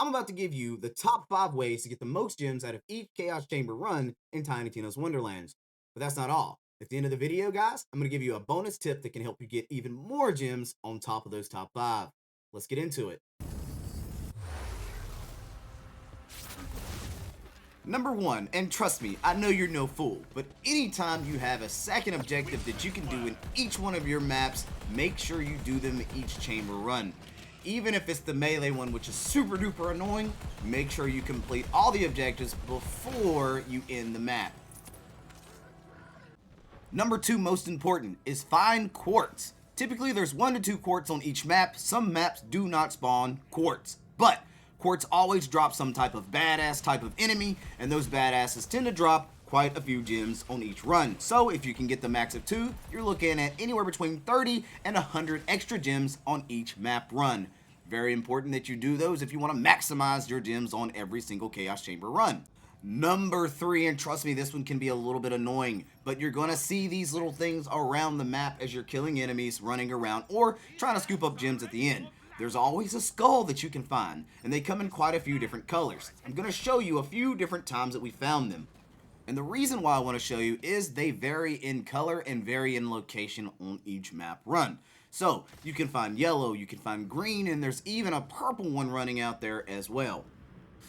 I'm about to give you the top 5 ways to get the most gems out of each Chaos Chamber run in Tiny Tinas Wonderlands. But that's not all. At the end of the video, guys, I'm going to give you a bonus tip that can help you get even more gems on top of those top 5. Let's get into it. Number 1, and trust me, I know you're no fool, but anytime you have a second objective that you can do in each one of your maps, make sure you do them each chamber run. Even if it's the melee one, which is super duper annoying, make sure you complete all the objectives before you end the map. Number 2, most important, is find Kwartz. Typically there's 1 to 2 Kwartz on each map. Some maps do not spawn Kwartz, but Kwartz always drops some type of badass type of enemy, and those badasses tend to drop quite a few gems on each run. So if you can get the max of 2, you're looking at anywhere between 30 and 100 extra gems on each map run. Very important that you do those if you want to maximize your gems on every single Chaos Chamber run. Number 3, and trust me, this one can be a little bit annoying, but you're going to see these little things around the map as you're killing enemies, running around, or trying to scoop up gems at the end. There's always a skull that you can find, and they come in quite a few different colors. I'm going to show you a few different times that we found them. And the reason why I want to show you is they vary in color and vary in location on each map run. So you can find yellow, you can find green, and there's even a purple one running out there as well.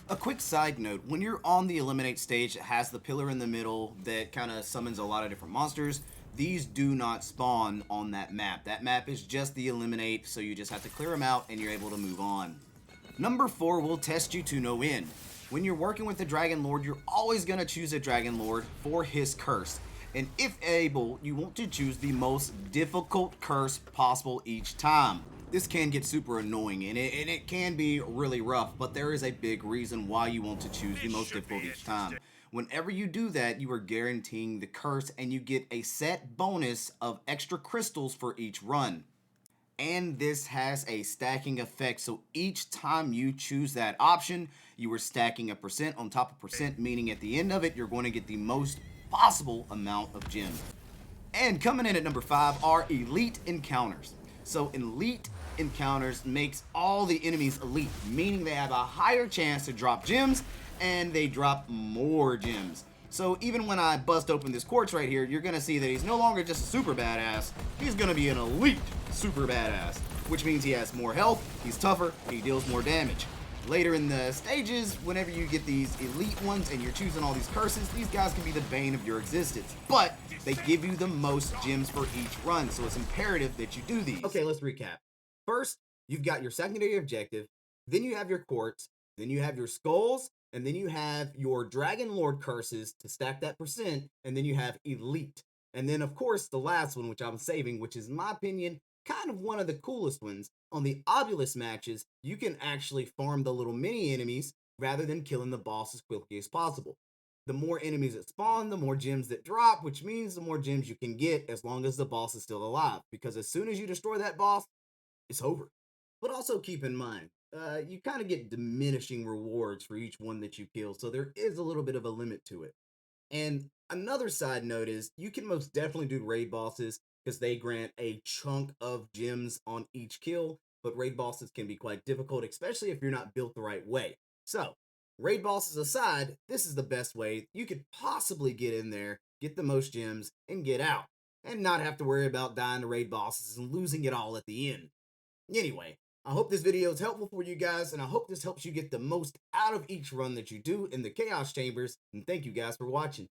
A quick side note, when you're on the eliminate stage that has the pillar in the middle that kind of summons a lot of different monsters, these do not spawn on that map. That map is just the eliminate, so you just have to clear them out and you're able to move on. Number 4 will test you to no end. When you're working with the Dragon Lord, you're always going to choose a Dragon Lord for his curse. And if able, you want to choose the most difficult curse possible each time. This can get super annoying and it can be really rough, but there is a big reason why you want to choose the most difficult each time. Whenever you do that, you are guaranteeing the curse and you get a set bonus of extra crystals for each run. And this has a stacking effect, so each time you choose that option, you are stacking a percent on top of percent, meaning at the end of it, you're going to get the most possible amount of gems. And coming in at number 5 are elite encounters. So elite encounters makes all the enemies elite, meaning they have a higher chance to drop gems and they drop more gems. So even when I bust open this Kwartz right here, you're going to see that he's no longer just a super badass, he's going to be an elite super badass, which means he has more health, he's tougher, he deals more damage. Later in the stages, whenever you get these elite ones and you're choosing all these curses, these guys can be the bane of your existence. But they give you the most gems for each run, so it's imperative that you do these. Okay, let's recap. First, you've got your secondary objective, then you have your Kwartz, then you have your skulls, and then you have your Dragon Lord curses to stack that percent, and then you have elite. And then, of course, the last one, which I'm saving, which is, in my opinion, kind of one of the coolest ones. On the Obulus matches, you can actually farm the little mini enemies rather than killing the boss as quickly as possible. The more enemies that spawn, the more gems that drop, which means the more gems you can get as long as the boss is still alive. Because as soon as you destroy that boss, it's over. But also keep in mind, you kind of get diminishing rewards for each one that you kill, so there is a little bit of a limit to it. And another side note is you can most definitely do raid bosses because they grant a chunk of gems on each kill, but raid bosses can be quite difficult, especially if you're not built the right way. So, raid bosses aside, this is the best way you could possibly get in there, get the most gems, and get out, and not have to worry about dying to raid bosses and losing it all at the end. Anyway, I hope this video is helpful for you guys, and I hope this helps you get the most out of each run that you do in the Chaos Chambers, and thank you guys for watching.